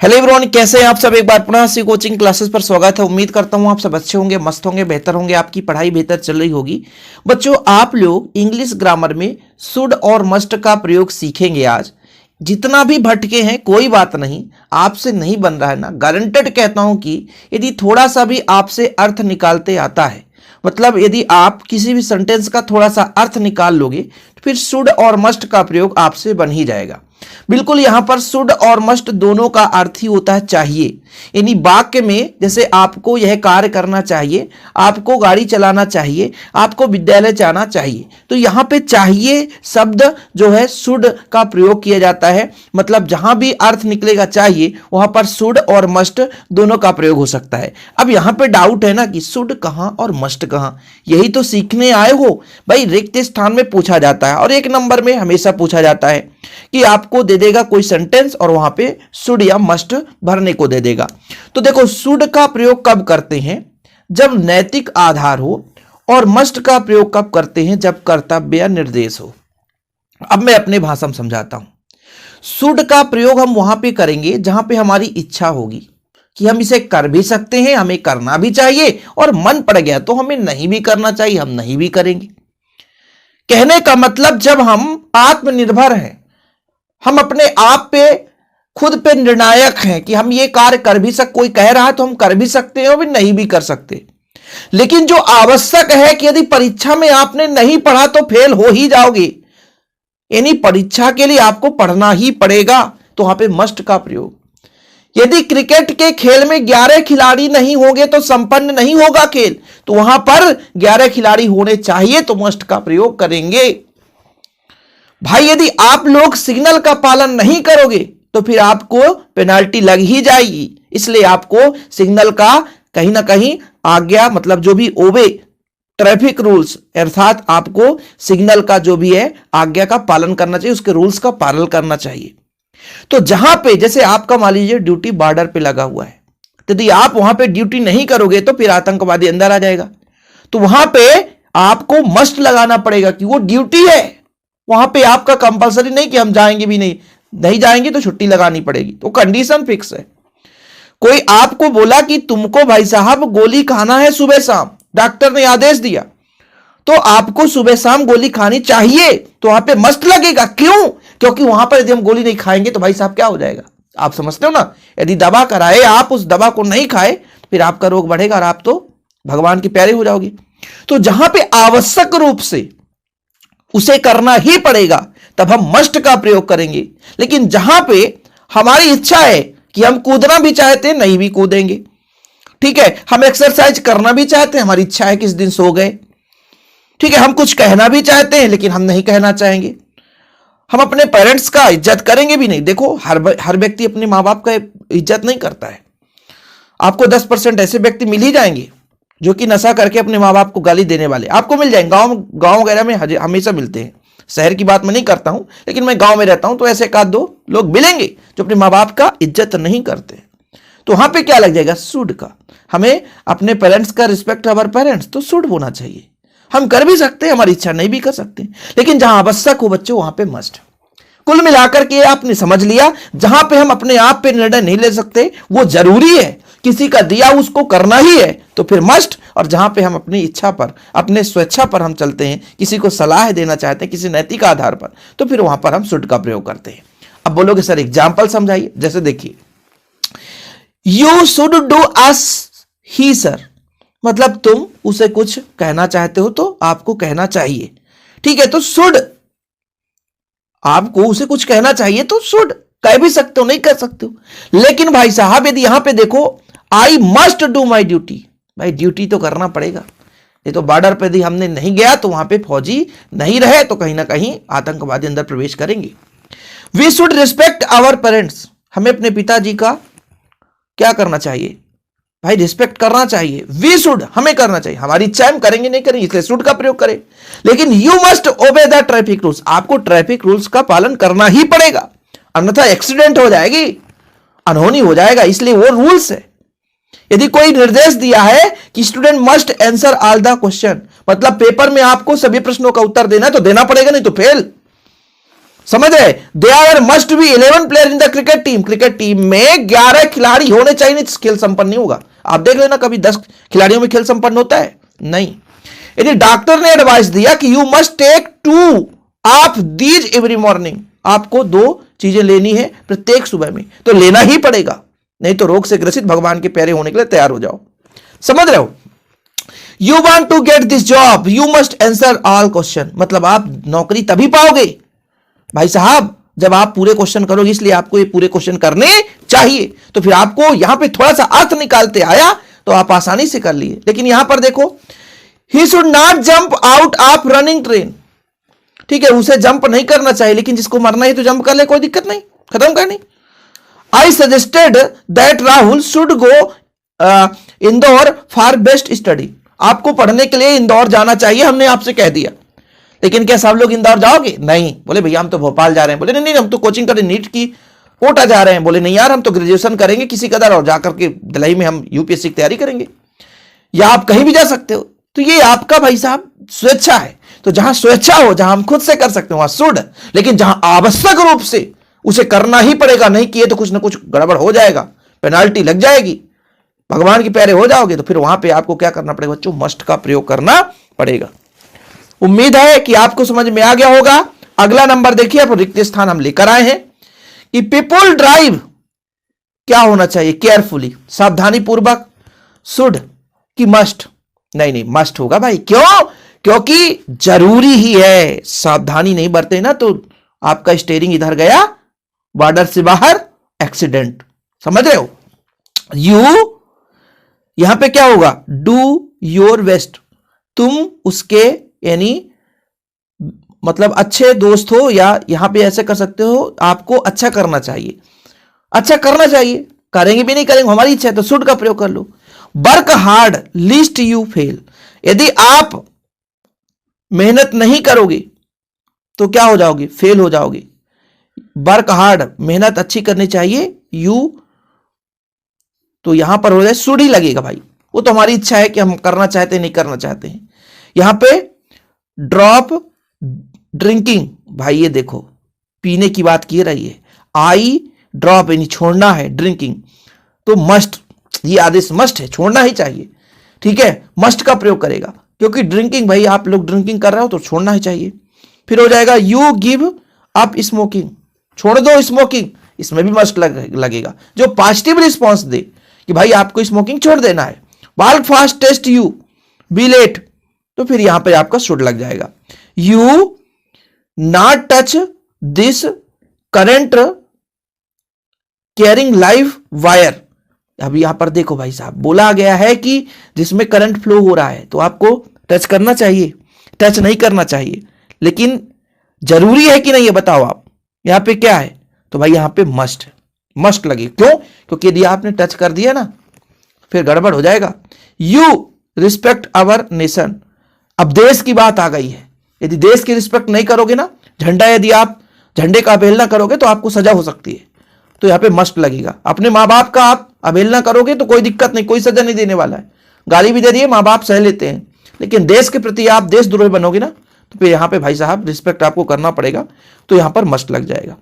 Hello everyone, कैसे हैं आप सब। एक बार पुनः सी कोचिंग क्लासेस पर स्वागत है। उम्मीद करता हूं आप सब अच्छे होंगे, मस्त होंगे, बेहतर होंगे, आपकी पढ़ाई बेहतर चल रही होगी। बच्चों, आप लोग इंग्लिश ग्रामर में शुड और मस्ट का प्रयोग सीखेंगे आज। जितना भी भटके हैं कोई बात नहीं, आपसे नहीं बन रहा है ना, गारंटेड कहता हूं कि यदि थोड़ा सा भी आपसे अर्थ निकालते आता है, मतलब यदि आप किसी भी सेंटेंस का थोड़ा सा अर्थ निकाल लोगे तो फिर शुड और मस्ट का प्रयोग आपसे बन ही जाएगा। बिल्कुल, यहां पर शुड और मस्ट दोनों का अर्थ ही होता है चाहिए। यानी वाक्य में जैसे आपको यह कार्य करना चाहिए, आपको गाड़ी चलाना चाहिए, आपको विद्यालय जाना चाहिए, तो यहां पे चाहिए शब्द जो है शुड का प्रयोग किया जाता है। मतलब जहां भी अर्थ निकलेगा चाहिए वहां पर शुड और मस्ट दोनों का प्रयोग हो सकता है। अब यहां पे डाउट है ना कि शुड कहां और मस्ट कहां, यही तो सीखने आए हो भाई। रिक्त स्थान में पूछा जाता है और एक नंबर में हमेशा पूछा जाता है कि आपको दे देगा कोई सेंटेंस और वहां पे शुड या मस्ट भरने को दे देगा। तो देखो, शुड का प्रयोग कब करते हैं? जब नैतिक आधार हो, और मस्ट का प्रयोग कब करते हैं? जब कर्तव्य या निर्देश हो। अब मैं अपने भाषा में समझाता हूं। शुड का प्रयोग हम वहां पे करेंगे जहां पे हमारी इच्छा होगी कि हम इसे कर भी सकते हैं, हमें करना भी चाहिए, और मन पड़ गया तो हमें नहीं भी करना चाहिए, हम नहीं भी करेंगे। कहने का मतलब, जब हम आत्मनिर्भर हैं, हम अपने आप पे खुद पे निर्णायक हैं कि हम ये कार्य कर भी कोई कह रहा है तो हम कर भी सकते हैं और भी नहीं भी कर सकते। लेकिन जो आवश्यक है कि यदि परीक्षा में आपने नहीं पढ़ा तो फेल हो ही जाओगे, यानी परीक्षा के लिए आपको पढ़ना ही पड़ेगा, तो वहां पे मस्ट का प्रयोग। यदि क्रिकेट के खेल में 11 खिलाड़ी नहीं होंगे तो संपन्न नहीं होगा खेल, तो वहां पर 11 खिलाड़ी होने चाहिए, तो मस्ट का प्रयोग करेंगे। भाई, यदि आप लोग सिग्नल का पालन नहीं करोगे तो फिर आपको पेनाल्टी लग ही जाएगी, इसलिए आपको सिग्नल का कहीं ना कहीं आज्ञा, मतलब जो भी ओबे ट्रैफिक रूल्स, अर्थात आपको सिग्नल का जो भी है आज्ञा का पालन करना चाहिए, उसके रूल्स का पालन करना चाहिए। तो जहां पे जैसे आपका मान लीजिए ड्यूटी बॉर्डर पे लगा हुआ है, तो यदि आप वहां पे ड्यूटी नहीं करोगे तो फिर आतंकवादी अंदर आ जाएगा, तो वहां पे आपको मस्ट लगाना पड़ेगा कि वो ड्यूटी है। वहां पे आपका कंपलसरी नहीं कि हम जाएंगे भी नहीं जाएंगे तो छुट्टी लगानी पड़ेगी, तो कंडीशन फिक्स है। कोई आपको बोला कि तुमको भाई साहब गोली खाना है सुबह शाम, डॉक्टर ने आदेश दिया, तो आपको सुबह शाम गोली खानी चाहिए, तो वहां पे मस्ट लगेगा। क्यों? क्योंकि वहां पर यदि हम गोली नहीं खाएंगे तो भाई साहब क्या हो जाएगा, आप समझते हो ना। यदि दवा कराए, आप उस दवा को नहीं खाए, फिर आपका रोग बढ़ेगा और आप तो भगवान के प्यारे हो जाओगे। तो जहां पे आवश्यक रूप से उसे करना ही पड़ेगा तब हम मस्ट का प्रयोग करेंगे। लेकिन जहां पे हमारी इच्छा है कि हम कूदना भी चाहते हैं, नहीं भी कूदेंगे, ठीक है, हम एक्सरसाइज करना भी चाहते हैं, हमारी इच्छा है कि इस दिन सो गए, ठीक है, हम कुछ कहना भी चाहते हैं लेकिन हम नहीं कहना चाहेंगे, हम अपने पेरेंट्स का इज्जत करेंगे भी नहीं। देखो, हर व्यक्ति अपने माँ बाप का इज्जत नहीं करता है। आपको 10% ऐसे व्यक्ति मिल ही जाएंगे जो कि नशा करके अपने माँ बाप को गाली देने वाले आपको मिल जाएंगे। गांव वगैरह में हमेशा मिलते हैं। शहर की बात मैं नहीं करता हूं, लेकिन मैं गांव में रहता हूं तो ऐसे एक आध दो लोग मिलेंगे जो अपने माँ बाप का इज्जत नहीं करते। तो वहां पे क्या लग जाएगा? शुड का। हमें अपने पेरेंट्स का रिस्पेक्ट अवर पेरेंट्स, तो शुड होना चाहिए। हम कर भी सकते हैं, हमारी इच्छा नहीं भी कर सकते, लेकिन जहां आवश्यक हो बच्चों वहां पे मस्ट। कुल मिलाकर के आपने समझ लिया, जहां पे हम अपने आप पे निर्णय नहीं ले सकते वो जरूरी है, किसी का दिया उसको करना ही है, तो फिर मस्ट। और जहां पे हम अपनी इच्छा पर, अपने स्वेच्छा पर हम चलते हैं, किसी को सलाह देना चाहते हैं किसी नैतिक आधार पर, तो फिर वहां पर हम शुड का प्रयोग करते हैं। अब बोलोगे सर एग्जाम्पल समझाइए। जैसे देखिए, you should do us he sir, मतलब तुम उसे कुछ कहना चाहते हो तो आपको कहना चाहिए, ठीक है, तो शुड, आपको उसे कुछ कहना चाहिए तो शुड कह भी सकते हो, नहीं कर सकते हो। लेकिन भाई साहब, यदि यहां पे देखो, I must do my duty, भाई ड्यूटी तो करना पड़ेगा। ये तो बॉर्डर पे यदि हमने नहीं गया तो वहां पे फौजी नहीं रहे तो कहीं ना कहीं आतंकवादी अंदर प्रवेश करेंगे। We should respect our parents, हमें अपने पिताजी का क्या करना चाहिए भाई? रिस्पेक्ट करना चाहिए। वी शुड, हमें करना चाहिए, हमारी इच्छा हम करेंगे नहीं करेंगे, इसलिए शुड का प्रयोग करें। लेकिन you must obey the traffic rules, आपको ट्रैफिक रूल्स का पालन करना ही पड़ेगा, अन्यथा एक्सीडेंट हो जाएगी, अनहोनी हो जाएगा, इसलिए वो रूल्स है। यदि कोई निर्देश दिया है कि student must answer all the question, मतलब पेपर में आपको सभी प्रश्नों का उत्तर देना है तो देना पड़ेगा, नहीं तो फेल। समझ रहे? There must be 11 player in the cricket team. Cricket team में 11 खिलाड़ी होने चाहिए, नहीं खेल संपन्न नहीं होगा। आप देख लेना कभी 10 खिलाड़ियों में खेल संपन्न होता है? नहीं। यदि डॉक्टर ने एडवाइस दिया कि you must take 2 of these every morning, आपको 2 चीजें लेनी है प्रत्येक सुबह में, तो लेना ही पड़ेगा, नहीं तो रोग से ग्रसित भगवान के प्यारे होने के लिए तैयार हो जाओ। समझ रहे हो? You want to get this job you must answer all question, मतलब आप नौकरी तभी पाओगे भाई साहब जब आप पूरे क्वेश्चन करोगे, इसलिए आपको ये पूरे क्वेश्चन करने चाहिए। तो फिर आपको यहां पे थोड़ा सा अर्थ निकालते आया तो आप आसानी से कर लिए। लेकिन यहां पर देखो, he should not jump out of running train, ठीक है, उसे जंप नहीं करना चाहिए, लेकिन जिसको मरना है तो जंप कर ले, कोई दिक्कत नहीं, खत्म करनी। I suggested that Rahul should go Indore for best study, आपको पढ़ने के लिए इंदौर जाना चाहिए, हमने आपसे कह दिया। लेकिन क्या सब लोग इंदौर जाओगे? नहीं। बोले भैया हम तो भोपाल जा रहे हैं। बोले नहीं नहीं हम तो कोचिंग करें, नीट की कोटा जा रहे हैं। बोले नहीं यार हम तो ग्रेजुएशन करेंगे किसी कदर और जाकर के दिल्ली में हम यूपीएससी की तैयारी करेंगे। या आप कहीं भी जा सकते हो, तो ये आपका भाई साहब स्वेच्छा है। तो जहां स्वेच्छा हो, जहां हम खुद से कर सकते हो वहां शुड, लेकिन जहां आवश्यक रूप से उसे करना ही पड़ेगा, नहीं किए तो कुछ ना कुछ गड़बड़ हो जाएगा, पेनाल्टी लग जाएगी, भगवान के प्यारे हो जाओगे, तो फिर वहां पे आपको क्या करना पड़ेगा बच्चों? मस्ट का प्रयोग करना पड़ेगा। उम्मीद है कि आपको समझ में आ गया होगा। अगला नंबर देखिए, अब रिक्त स्थान हम लेकर आए हैं कि पीपुल ड्राइव क्या होना चाहिए? केयरफुली, सावधानी पूर्वक, शुड कि मस्ट? नहीं नहीं मस्ट होगा भाई। क्यों? क्योंकि जरूरी ही है, सावधानी नहीं बरते ना तो आपका स्टीयरिंग इधर गया बॉर्डर से बाहर, एक्सीडेंट। समझ रहे हो? यू यहां पे क्या होगा? डू योर बेस्ट, तुम उसके यानी मतलब अच्छे दोस्त हो, या यहां पे ऐसे कर सकते हो, आपको अच्छा करना चाहिए, अच्छा करना चाहिए, करेंगे भी नहीं करेंगे हमारी इच्छा है, तो शुड का प्रयोग कर लो। Work hard lest you fail, यदि आप मेहनत नहीं करोगे तो क्या हो जाओगे? फेल हो जाओगे। वर्क हार्ड, मेहनत अच्छी करनी चाहिए, यू तो यहां पर हो जाए शुड ही लगेगा भाई, वो तो हमारी इच्छा है कि हम करना चाहते हैं नहीं करना चाहते हैं। यहां पे ड्रॉप ड्रिंकिंग, भाई ये देखो पीने की बात की रही है, आई ड्रॉप यानी छोड़ना है, ड्रिंकिंग तो मस्ट, ये आदेश मस्ट है, छोड़ना ही चाहिए, ठीक है, मस्ट का प्रयोग करेगा, क्योंकि ड्रिंकिंग भाई आप लोग ड्रिंकिंग कर रहे हो तो छोड़ना ही चाहिए। फिर हो जाएगा यू गिव अप स्मोकिंग, छोड़ दो स्मोकिंग, इसमें भी मस्ट लगेगा, जो पॉजिटिव रिस्पॉन्स दे कि भाई आपको स्मोकिंग छोड़ देना है। Walk fast lest you be late, तो फिर यहां पे आपका शुड लग जाएगा। You not touch this current carrying live wire, अब यहां पर देखो भाई साहब बोला गया है कि जिसमें करंट फ्लो हो रहा है तो आपको टच करना चाहिए, टच नहीं करना चाहिए, लेकिन जरूरी है कि नहीं ये बताओ आप। यहां पे क्या है? तो भाई यहां पे मस्ट, मस्ट लगे। क्यों? क्योंकि यदि आपने टच कर दिया ना फिर गड़बड़ हो जाएगा। यू रिस्पेक्ट आवर नेशन, अब देश की बात आ गई है, यदि देश की रिस्पेक्ट नहीं करोगे ना, झंडा यदि आप झंडे का अवहेलना करोगे तो आपको सजा हो सकती है, तो यहां पे मस्ट लगेगा। अपने माँ बाप का आप अवहेलना करोगे तो कोई दिक्कत नहीं, कोई सजा नहीं देने वाला है, गाली भी दे दिए माँ बाप सह लेते हैं, लेकिन देश के प्रति आप देशद्रोही बनोगे ना तो फिर यहां पे भाई साहब रिस्पेक्ट आपको करना पड़ेगा, तो यहां पर मस्ट लग जाएगा।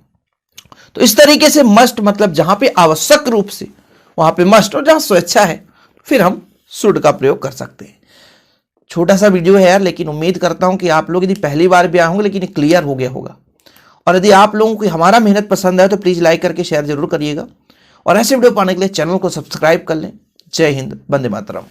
तो इस तरीके से मस्ट मतलब जहां पे आवश्यक रूप से वहां पे मस्ट, और जहां स्वेच्छा है फिर हम शुड का प्रयोग कर सकते हैं। छोटा सा वीडियो है यार, लेकिन उम्मीद करता हूं कि आप लोग यदि पहली बार भी आए होंगे लेकिन क्लियर हो गया होगा। और यदि आप लोगों को हमारा मेहनत पसंद आए तो प्लीज लाइक करके शेयर जरूर करिएगा, और ऐसे वीडियो पाने के लिए चैनल को सब्सक्राइब कर लें। जय हिंद, वंदे मातरम।